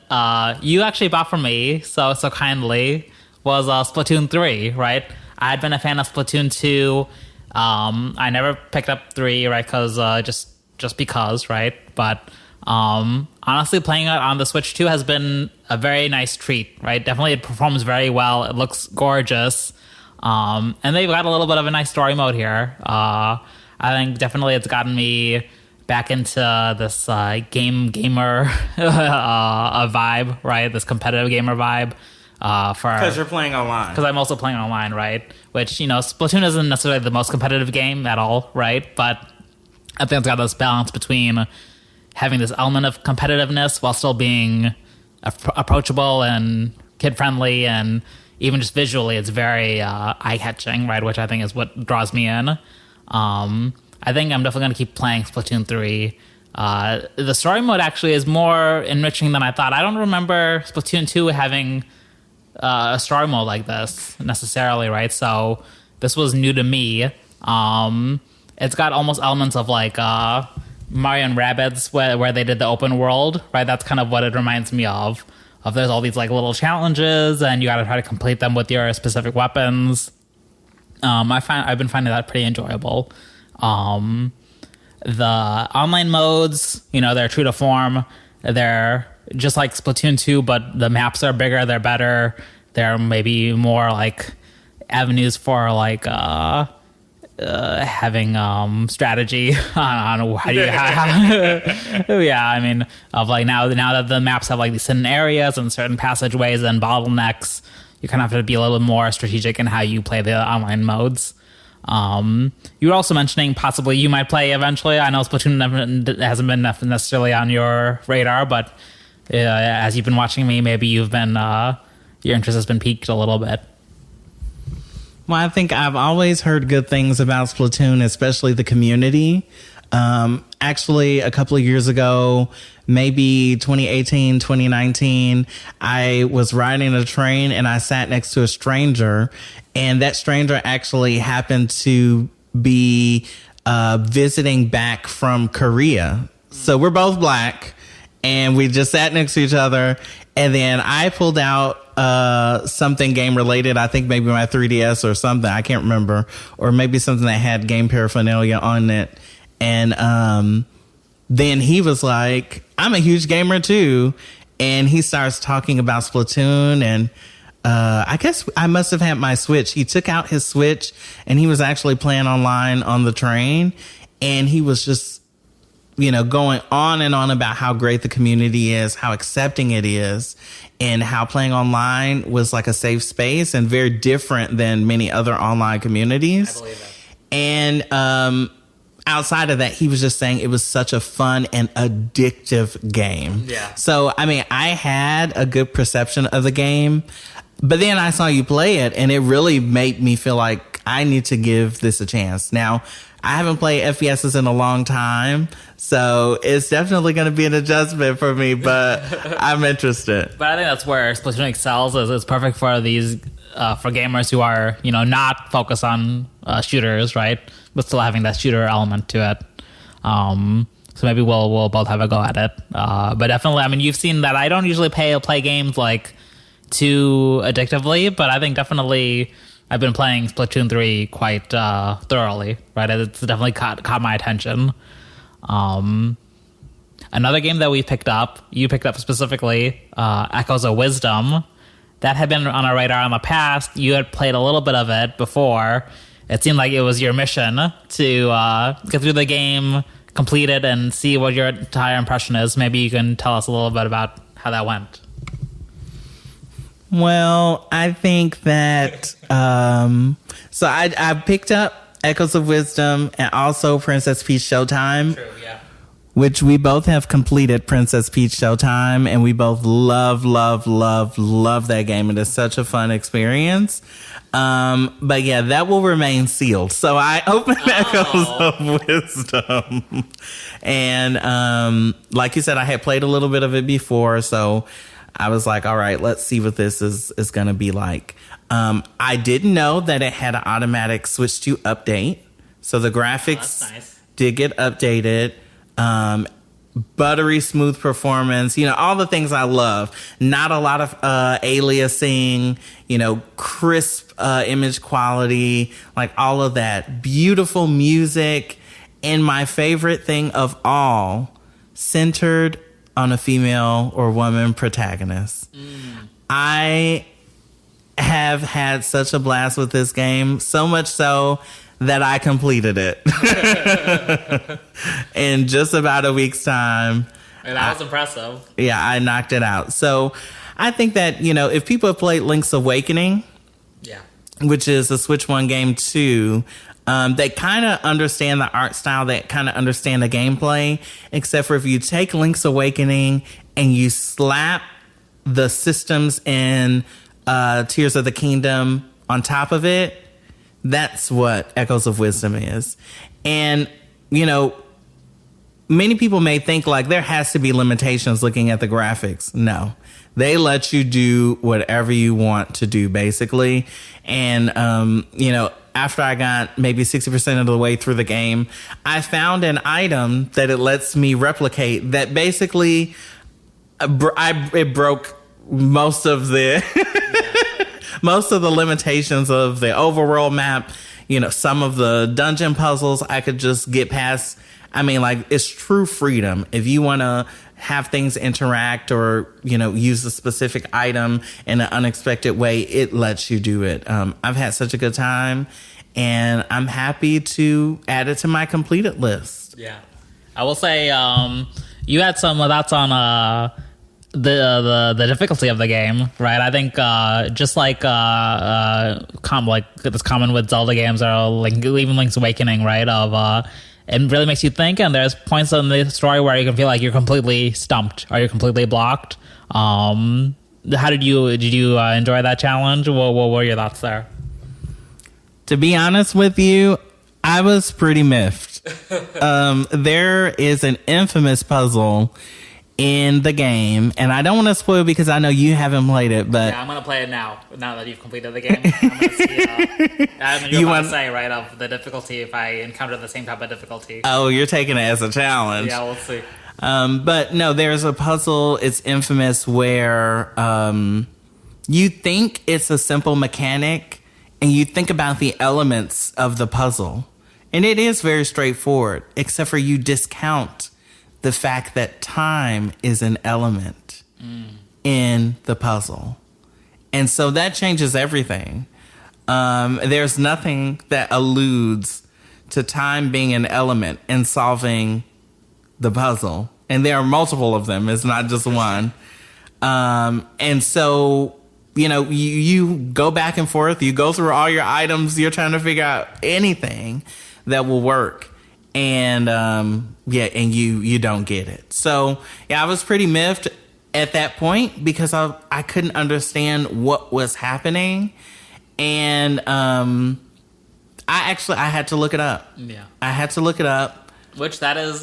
[SPEAKER 1] you actually bought from me so kindly was Splatoon 3, right? I had been a fan of Splatoon 2. I never picked up 3, right? Because just because, right? But honestly, playing it on the Switch 2 has been a very nice treat, right? Definitely, it performs very well. It looks gorgeous, and they've got a little bit of a nice story mode here. I think definitely it's gotten me back into this gamer vibe, right? This competitive gamer vibe.
[SPEAKER 2] Because you're playing online.
[SPEAKER 1] Because I'm also playing online, right? Which, you know, Splatoon isn't necessarily the most competitive game at all, right? But I think it's got this balance between having this element of competitiveness while still being approachable and kid-friendly, and even just visually, it's very eye-catching, right? Which I think is what draws me in. I think I'm definitely going to keep playing Splatoon 3. The story mode actually is more enriching than I thought. I don't remember Splatoon 2 having a story mode like this necessarily, right? So this was new to me. It's got almost elements of like Mario and Rabbids where they did the open world, right? That's kind of what it reminds me of. There's all these like little challenges, and you got to try to complete them with your specific weapons. I've been finding that pretty enjoyable. The online modes, you know, they're true to form. They're just like Splatoon 2, but the maps are bigger, they're better. They're maybe more like avenues for like having strategy on how you yeah, I mean, of like now that the maps have like these hidden areas and certain passageways and bottlenecks, you kind of have to be a little bit more strategic in how you play the online modes. You were also mentioning possibly you might play eventually. I know Splatoon hasn't been necessarily on your radar, but as you've been watching me, maybe you've been your interest has been piqued a little bit.
[SPEAKER 2] Well, I think I've always heard good things about Splatoon, especially the community. Actually, a couple of years ago, maybe 2018, 2019, I was riding a train and I sat next to a stranger, and that stranger actually happened to be visiting back from Korea. So we're both Black, and we just sat next to each other. And then I pulled out something game related. I think maybe my 3DS or something. I can't remember. Or maybe something that had game paraphernalia on it. And then he was like, I'm a huge gamer too. And he starts talking about Splatoon. And I guess I must have had my Switch. He took out his Switch and he was actually playing online on the train. And he was just, going on and on about how great the community is, how accepting it is, and how playing online was like a safe space and very different than many other online communities.
[SPEAKER 1] I believe that.
[SPEAKER 2] And outside of that, he was just saying it was such a fun and addictive game.
[SPEAKER 1] Yeah.
[SPEAKER 2] So, I had a good perception of the game, but then I saw you play it, and it really made me feel like I need to give this a chance. Now, I haven't played FPSs in a long time, so it's definitely going to be an adjustment for me, but I'm interested.
[SPEAKER 1] But I think that's where Splatoon excels. It's perfect for these for gamers who are not focused on shooters, right? But still having that shooter element to it. So maybe we'll both have a go at it. But definitely, you've seen that I don't usually play games like too addictively, but I think definitely I've been playing Splatoon 3 quite thoroughly, right? It's definitely caught my attention. Another game that you picked up specifically, Echoes of Wisdom. That had been on our radar in the past. You had played a little bit of it before. It seemed like it was your mission to get through the game, complete it, and see what your entire impression is. Maybe you can tell us a little bit about how that went.
[SPEAKER 2] Well, I think that so I picked up Echoes of Wisdom and also Princess Peach Showtime.
[SPEAKER 1] True, yeah.
[SPEAKER 2] Which we both have completed Princess Peach Showtime, and we both love that game. It is such a fun experience. But yeah, that will remain sealed. So I opened Echoes of Wisdom. And like you said, I had played a little bit of it before, so I was like, all right, let's see what this is going to be like. I didn't know that it had an automatic switch to update. So the graphics did get updated. Buttery smooth performance, all the things I love. Not a lot of aliasing, crisp image quality, like all of that. Beautiful music. And my favorite thing of all, centered on a female or woman protagonist. I have had such a blast with this game, so much so that I completed it in just about a week's time.
[SPEAKER 1] And that was impressive.
[SPEAKER 2] Yeah, I knocked it out. So I think that, if people have played Link's Awakening, which is a Switch 1 game too, they kind of understand the art style, they kind of understand the gameplay, except for if you take Link's Awakening and you slap the systems in Tears of the Kingdom on top of it, that's what Echoes of Wisdom is. And, many people may think like there has to be limitations looking at the graphics. No, they let you do whatever you want to do, basically. And, after I got maybe 60% of the way through the game, I found an item that it lets me replicate that basically it broke most of the most of the limitations of the overworld map. Some of the dungeon puzzles I could just get past. It's true freedom. If you want to have things interact or, use a specific item in an unexpected way, it lets you do it. I've had such a good time, and I'm happy to add it to my completed list.
[SPEAKER 1] Yeah. I will say you had some thoughts on the difficulty of the game, right? I think just like it's common with Zelda games or even Link's Awakening, right? Of it really makes you think. And there's points in the story where you can feel like you're completely stumped or you're completely blocked. How did you enjoy that challenge? What were your thoughts there?
[SPEAKER 2] To be honest with you, I was pretty miffed. There is an infamous puzzle in the game, and I don't want to spoil because I know you haven't played it, but
[SPEAKER 1] yeah, I'm gonna play it now that you've completed the game. I'm gonna see. You want to say, right, of the difficulty if I encounter the same type of difficulty.
[SPEAKER 2] Oh, you're taking it as a challenge.
[SPEAKER 1] Yeah, we'll see.
[SPEAKER 2] But no, there's a puzzle. It's infamous where you think it's a simple mechanic, and you think about the elements of the puzzle, and it is very straightforward, except for you discount the fact that time is an element in the puzzle. And so that changes everything. There's nothing that alludes to time being an element in solving the puzzle. And there are multiple of them. It's not just one. And so, you go back and forth. You go through all your items. You're trying to figure out anything that will work. And and you don't get it. So I was pretty miffed at that point because I couldn't understand what was happening, and I had to look it up.
[SPEAKER 1] Yeah,
[SPEAKER 2] I had to look it up.
[SPEAKER 1] Which that is,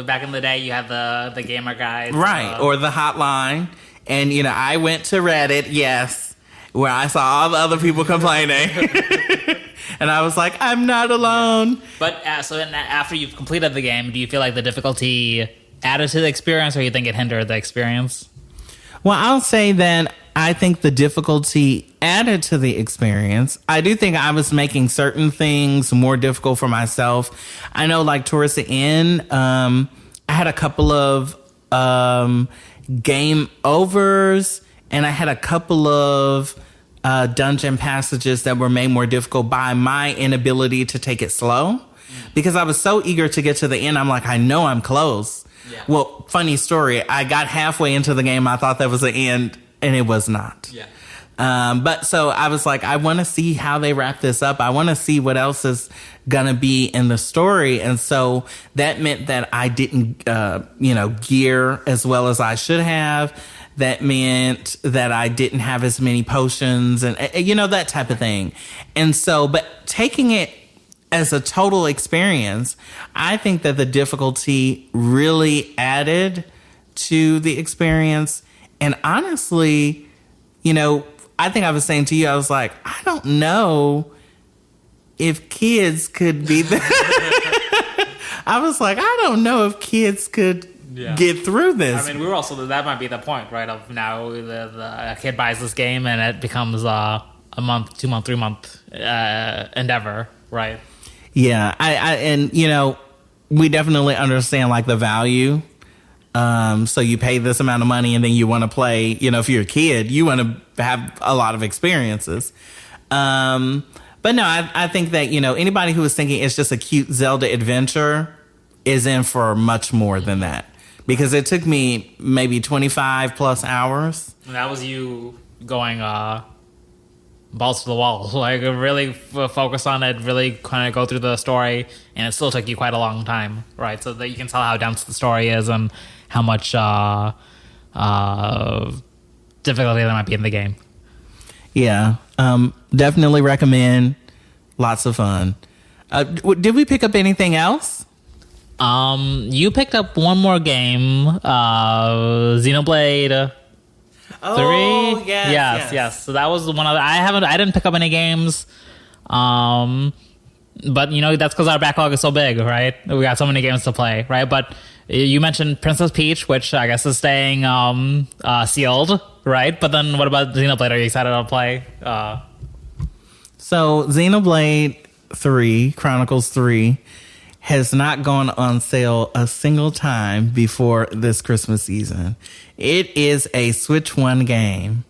[SPEAKER 1] back in the day, you had the gamer guides,
[SPEAKER 2] right, or the hotline, and I went to Reddit, yes, where I saw all the other people complaining. And I was like, I'm not alone.
[SPEAKER 1] But after you've completed the game, do you feel like the difficulty added to the experience, or you think it hindered the experience?
[SPEAKER 2] Well, I'll say that I think the difficulty added to the experience. I do think I was making certain things more difficult for myself. I know, like, towards the end, I had a couple of game overs, and I had a couple of dungeon passages that were made more difficult by my inability to take it slow, because I was so eager to get to the end. I'm like, I know I'm close. Yeah. Well, funny story. I got halfway into the game. I thought that was the end, and it was not. Yeah. But so I was like, I want to see how they wrap this up. I want to see what else is going to be in the story. And so that meant that I didn't, gear as well as I should have. That meant that I didn't have as many potions and, that type of thing. And so, but taking it as a total experience, I think that the difficulty really added to the experience. And honestly, I think I was saying to you, I was like, I don't know if kids could be there. I was like, I don't know if kids could get through this.
[SPEAKER 1] I mean, that might be the point, right? Of now, a kid buys this game and it becomes a month, 2 month, 3 month endeavor, right?
[SPEAKER 2] Yeah, we definitely understand like the value. So you pay this amount of money and then you want to play. If you're a kid, you want to have a lot of experiences. But no, I think that anybody who is thinking it's just a cute Zelda adventure is in for much more than that. Because it took me maybe 25 plus hours.
[SPEAKER 1] And that was you going balls to the wall. Like, really focus on it, really kind of go through the story. And it still took you quite a long time, right? So that you can tell how dense the story is and how much difficulty there might be in the game.
[SPEAKER 2] Yeah. Definitely recommend. Lots of fun. Did we pick up anything else?
[SPEAKER 1] You picked up one more game, Xenoblade 3. Yes. So that was one of I didn't pick up any games. But that's because our backlog is so big, right? We got so many games to play, right? But you mentioned Princess Peach, which I guess is staying sealed, right? But then what about Xenoblade? Are you excited to play?
[SPEAKER 2] So Xenoblade 3, Chronicles 3, has not gone on sale a single time before this Christmas season. It is a Switch 1 game,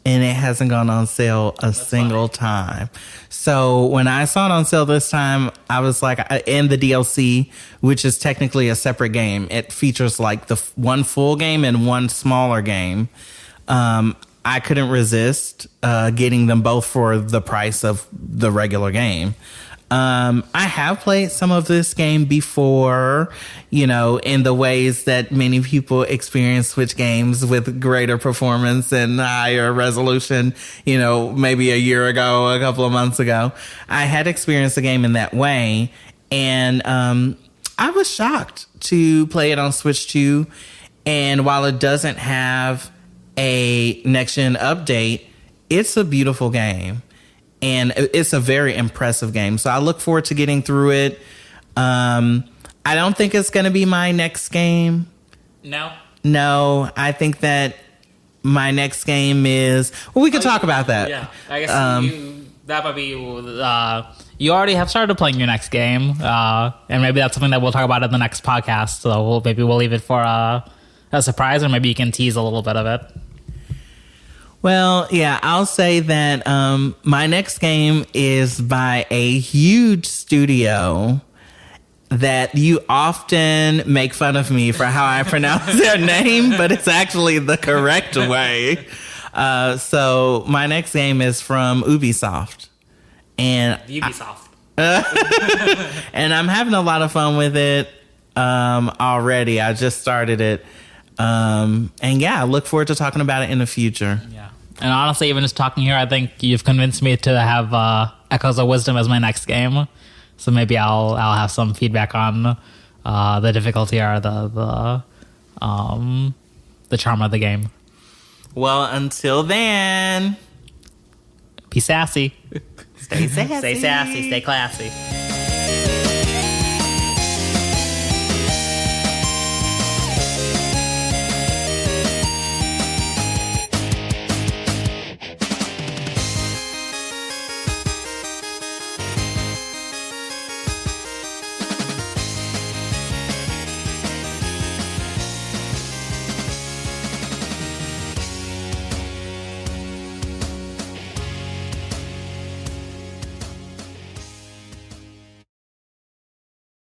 [SPEAKER 2] and it hasn't gone on sale a single time. So when I saw it on sale this time, I was like, and the DLC, which is technically a separate game, it features like the one full game and one smaller game. I couldn't resist getting them both for the price of the regular game. I have played some of this game before, in the ways that many people experience Switch games with greater performance and higher resolution, maybe a year ago, a couple of months ago. I had experienced the game in that way. And I was shocked to play it on Switch 2. And while it doesn't have a next-gen update, it's a beautiful game. And it's a very impressive game. So I look forward to getting through it. I don't think it's going to be my next game. No, I think that my next game is... Well, we can talk about that.
[SPEAKER 1] Yeah, I guess that might be... you already have started playing your next game. And maybe that's something that we'll talk about in the next podcast. So maybe we'll leave it for a surprise, or maybe you can tease a little bit of it.
[SPEAKER 2] Well, yeah, I'll say that my next game is by a huge studio that you often make fun of me for how I pronounce their name, but it's actually the correct way. So my next game is from Ubisoft. And
[SPEAKER 1] Ubisoft.
[SPEAKER 2] And I'm having a lot of fun with it already. I just started it. And yeah, I look forward to talking about it in the future.
[SPEAKER 1] Yeah. And honestly, even just talking here, I think you've convinced me to have Echoes of Wisdom as my next game. So maybe I'll have some feedback on the difficulty or the charm of the game.
[SPEAKER 2] Well, until then,
[SPEAKER 1] be sassy.
[SPEAKER 2] Stay sassy.
[SPEAKER 1] Stay sassy. Stay classy.